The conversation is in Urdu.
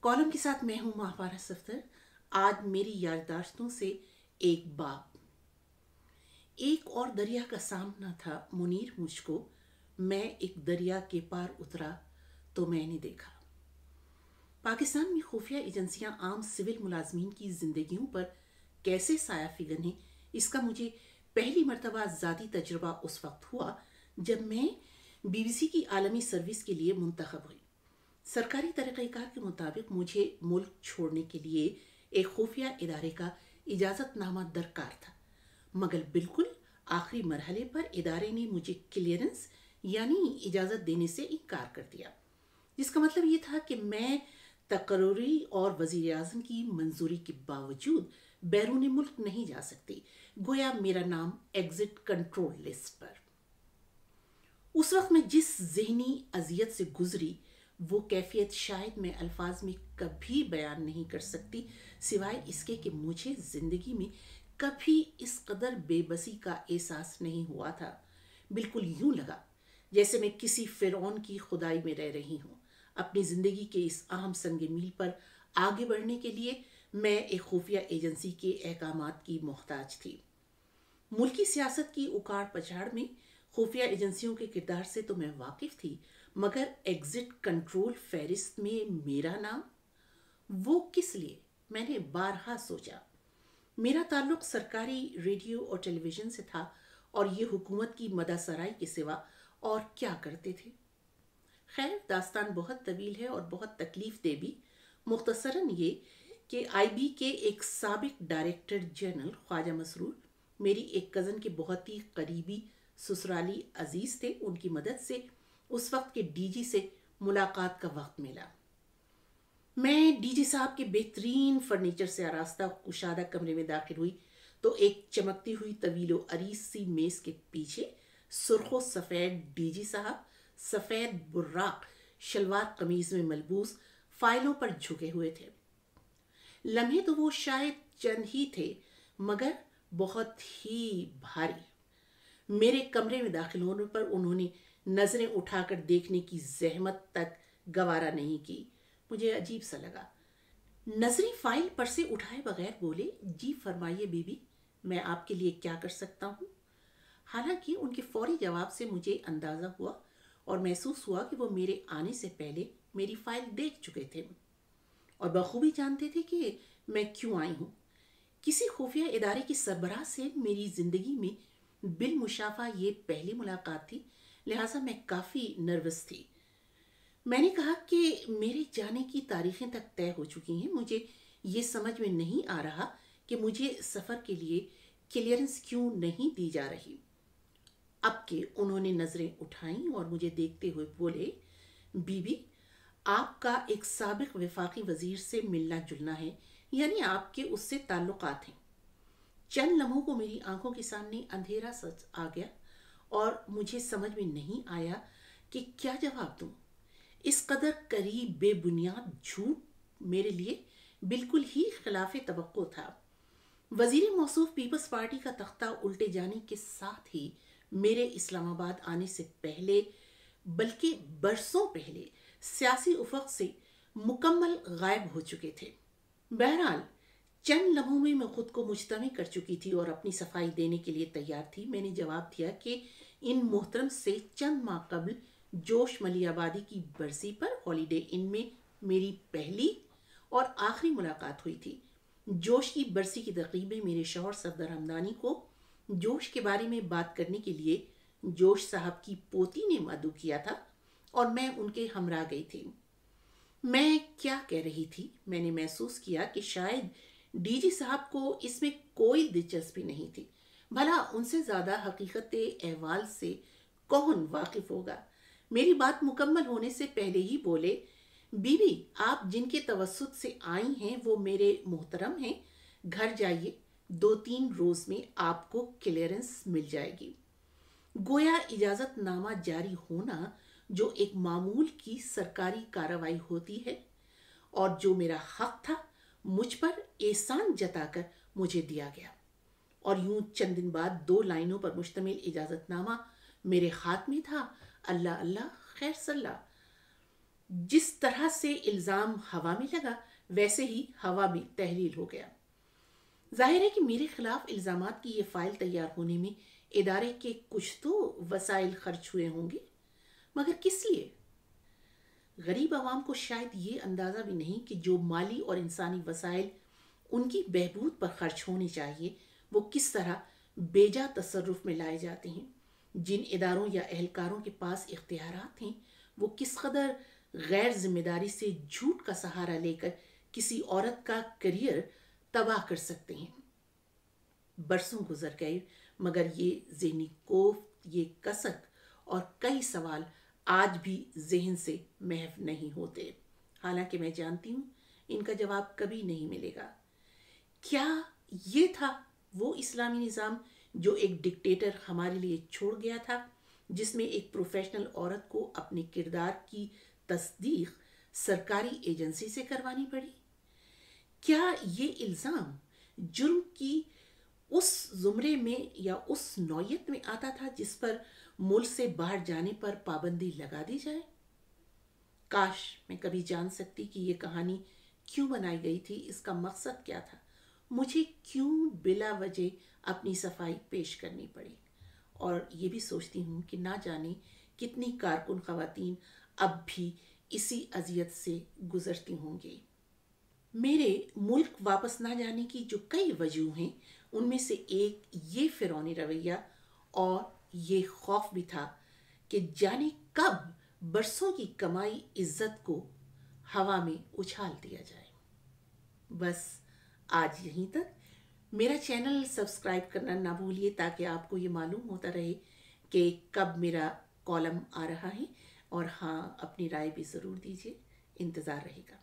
کالم کے ساتھ میں ہوں ماہوارہ صفدر۔ آج میری یادداشتوں سے ایک باب۔ ایک اور دریا کا سامنا تھا منیر مجھ کو، میں ایک دریا کے پار اترا تو میں نے دیکھا پاکستان میں خفیہ ایجنسیاں عام سول ملازمین کی زندگیوں پر کیسے سایہ فگن ہیں۔ اس کا مجھے پہلی مرتبہ ذاتی تجربہ اس وقت ہوا جب میں BBC کی عالمی سروس کے لیے منتخب ہوئی۔ سرکاری طریقہ کار کے مطابق مجھے ملک چھوڑنے کے لیے ایک خفیہ ادارے کا اجازت نامہ درکار تھا، مگر بالکل آخری مرحلے پر ادارے نے مجھے کلیئرنس یعنی اجازت دینے سے انکار کر دیا، جس کا مطلب یہ تھا کہ میں تقرری اور وزیر اعظم کی منظوری کے باوجود بیرون ملک نہیں جا سکتی، گویا میرا نام ایگزٹ کنٹرول لسٹ پر۔ اس وقت میں جس ذہنی اذیت سے گزری وہ کیفیت شاید میں الفاظ میں کبھی بیان نہیں کر سکتی، سوائے اس کے کہ مجھے زندگی میں کبھی اس قدر بے بسی کا احساس نہیں ہوا تھا۔ بالکل یوں لگا جیسے میں کسی فرعون کی خدائی میں رہ رہی ہوں۔ اپنی زندگی کے اس اہم سنگ میل پر آگے بڑھنے کے لیے میں ایک خفیہ ایجنسی کے احکامات کی محتاج تھی۔ ملکی سیاست کی اکاڑ پچھاڑ میں خفیہ ایجنسیوں کے کردار سے تو میں واقف تھی، مگر ایگزٹ کنٹرول فہرست میں میرا نام، وہ کس لیے؟ میں نے بارہا سوچا۔ میرا تعلق سرکاری ریڈیو اور ٹیلی ویژن سے تھا، اور یہ حکومت کی مدح سرائی کے سوا اور کیا کرتے تھے؟ خیر، داستان بہت طویل ہے اور بہت تکلیف دہ بھی۔ مختصراً یہ کہ IB کے ایک سابق ڈائریکٹر جنرل خواجہ مسرور میری ایک کزن کے بہت ہی قریبی سسرالی عزیز تھے۔ ان کی مدد سے اس وقت کے DG سے ملاقات کا وقت ملا۔ میں DG صاحب کے بہترین فرنیچر سے آراستہ کشادہ کمرے میں داخل ہوئی تو ایک چمکتی ہوئی طویل و عریض سی میز کے پیچھے سرخ و سفید DG صاحب سفید براق شلوار قمیض میں ملبوس فائلوں پر جھکے ہوئے تھے۔ لمحے تو وہ شاید چند ہی تھے، مگر بہت ہی بھاری۔ میرے کمرے میں داخل ہونے پر انہوں نے نظریں اٹھا کر دیکھنے کی زحمت تک گوارا نہیں کی۔ مجھے عجیب سا لگا۔ نظریں فائل پر سے اٹھائے بغیر بولے، جی فرمائیے بی بی، میں آپ کے لیے کیا کر سکتا ہوں؟ حالانکہ ان کے فوری جواب سے مجھے اندازہ ہوا اور محسوس ہوا کہ وہ میرے آنے سے پہلے میری فائل دیکھ چکے تھے اور بخوبی جانتے تھے کہ میں کیوں آئی ہوں۔ کسی خفیہ ادارے کی سربراہ سے میری زندگی میں بالمشافہ یہ پہلی ملاقات تھی، لہٰذا میں کافی نروس تھی۔ میں نے کہا کہ میرے جانے کی تاریخیں تک طے ہو چکی ہیں، مجھے یہ سمجھ میں نہیں آ رہا کہ مجھے سفر کے لیے کلیئرنس کیوں نہیں دی جا رہی۔ اب کہ انہوں نے نظریں اٹھائیں اور مجھے دیکھتے ہوئے بولے، بی بی، آپ کا ایک سابق وفاقی وزیر سے ملنا جلنا ہے، یعنی آپ کے اس سے تعلقات ہیں۔ چند لمحوں کو میری آنکھوں کے سامنے اندھیرا سچ آ گیا اور مجھے سمجھ میں نہیں آیا کہ کیا جواب دوں۔ اس قدر قریب بے بنیاد جھوٹ میرے لیے بالکل ہی خلاف توقع تھا۔ وزیر موصوف پیپلز پارٹی کا تختہ الٹے جانے کے ساتھ ہی میرے اسلام آباد آنے سے پہلے بلکہ برسوں پہلے سیاسی افق سے مکمل غائب ہو چکے تھے۔ بہرحال چند لمحوں میں میں خود کو مجتمع کر چکی تھی اور اپنی صفائی دینے کے لیے تیار تھی۔ میں نے جواب دیا کہ ان محترم سے چند ماہ قبل جوش ملی آبادی کی برسی پر ہالیڈے ان میں میری پہلی اور آخری ملاقات ہوئی تھی۔ جوش کی برسی کی تقریب میں میرے شوہر صفدر حمدانی کو جوش کے بارے میں بات کرنے کے لیے جوش صاحب کی پوتی نے مدعو کیا تھا اور میں ان کے ہمراہ گئی تھی۔ میں کیا کہہ رہی تھی؟ میں نے محسوس کیا کہ شاید DG صاحب کو اس میں کوئی دلچسپی نہیں تھی۔ بھلا ان سے زیادہ حقیقت احوال سے کون واقف ہوگا؟ میری بات مکمل ہونے سے پہلے ہی بولے، بی بی، آپ جن کے توسط سے آئی ہیں وہ میرے محترم ہیں، گھر جائیے، 2-3 روز میں آپ کو کلیئرنس مل جائے گی۔ گویا اجازت نامہ جاری ہونا جو ایک معمول کی سرکاری کارروائی ہوتی ہے اور جو میرا حق تھا مجھ پر احسان جتا کر مجھے دیا گیا، اور یوں چند دن بعد 2 لائنوں پر مشتمل اجازت نامہ میرے ہاتھ میں تھا۔ اللہ اللہ، خیر صلاح۔ جس طرح سے الزام ہوا میں لگا ویسے ہی ہوا میں تحلیل ہو گیا۔ ظاہر ہے کہ میرے خلاف الزامات کی یہ فائل تیار ہونے میں ادارے کے کچھ تو وسائل خرچ ہوئے ہوں گے، مگر کس لیے؟ غریب عوام کو شاید یہ اندازہ بھی نہیں کہ جو مالی اور انسانی وسائل ان کی بہبود پر خرچ ہونے چاہیے وہ کس طرح بیجا تصرف میں لائے جاتے ہیں۔ جن اداروں یا اہلکاروں کے پاس اختیارات ہیں وہ کس قدر غیر ذمہ داری سے جھوٹ کا سہارا لے کر کسی عورت کا کیریئر تباہ کر سکتے ہیں۔ برسوں گزر گئے مگر یہ ذہنی کوفت، یہ کسک اور کئی سوال آج بھی ذہن سے محو نہیں ہوتے، حالانکہ میں جانتی ہوں ان کا جواب کبھی نہیں ملے گا۔ کیا یہ تھا وہ اسلامی نظام جو ایک ڈکٹیٹر ہمارے لیے چھوڑ گیا تھا، جس میں ایک پروفیشنل عورت کو اپنے کردار کی تصدیق سرکاری ایجنسی سے کروانی پڑی؟ کیا یہ الزام جرم کی اس زمرے میں یا اس نوعیت میں آتا تھا جس پر ملک سے باہر جانے پر پابندی لگا دی جائے؟ کاش میں کبھی جان سکتی کہ یہ کہانی کیوں بنائی گئی تھی، اس کا مقصد کیا تھا، مجھے کیوں بلا وجہ اپنی صفائی پیش کرنی پڑی۔ اور یہ بھی سوچتی ہوں کہ نہ جانے کتنی کارکن خواتین اب بھی اسی اذیت سے گزرتی ہوں گی۔ میرے ملک واپس نہ جانے کی جو کئی وجوہ ہیں ان میں سے ایک یہ فرعونی رویہ اور یہ خوف بھی تھا کہ جانے کب برسوں کی کمائی عزت کو ہوا میں اچھال دیا جائے۔ بس آج یہیں تک۔ میرا چینل سبسکرائب کرنا نہ بھولیے تاکہ آپ کو یہ معلوم ہوتا رہے کہ کب میرا کالم آ رہا ہے، اور ہاں اپنی رائے بھی ضرور دیجیے، انتظار رہے گا۔